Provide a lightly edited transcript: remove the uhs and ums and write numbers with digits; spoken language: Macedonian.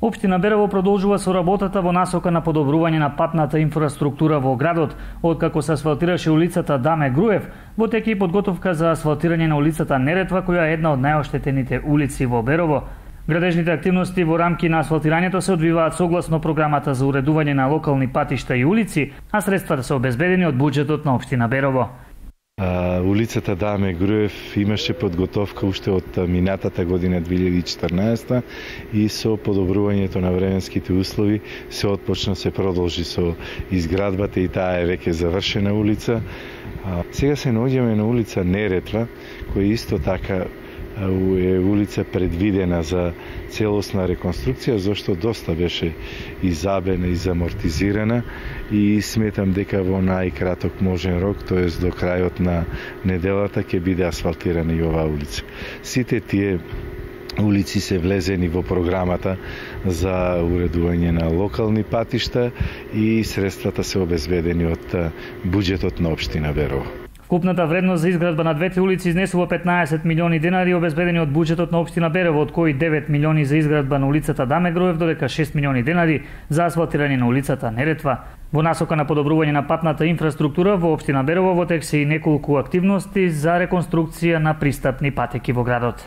Општина Берово продолжува со работата во насока на подобрување на патната инфраструктура во градот, откако се асфалтираше улицата Даме Груев, во теке и подготовка за асфалтирање на улицата Неретва, која е една од најоштетените улици во Берово. Градежните активности во рамки на асфалтирањето се одвиваат согласно програмата за уредување на локални патишта и улици, а средствата се обезбедени од буџетот на општина Берово. Улицата Даме Груев имаше подготовка уште од минатата година 2014 и со подобрувањето на временските услови се отпочна, се продолжи со изградбата и таа е веќе завршена улица. Сега се наоѓаме на улица Неретва, која исто така е улица предвидена за целосна реконструкција, зашто доста беше изабена и замортизирана и сметам дека во најкраток можен рок, тоест до крајот на неделата, ќе биде асфалтирана и оваа улица. Сите тие улици се влезени во програмата за уредување на локални патишта и средствата се обезбедени од буџетот на општина Берово. Вкупната вредност за изградба на двете улици изнесува 15 милиони денари, обезбедени од буџетот на општина Берово, од кои 9 милиони за изградба на улицата Даме Груев, додека 6 милиони денари за асфалтирање на улицата Неретва. Во насока на подобрување на патната инфраструктура во општина Берово во тек се и неколку активности за реконструкција на пристапни патеки во градот.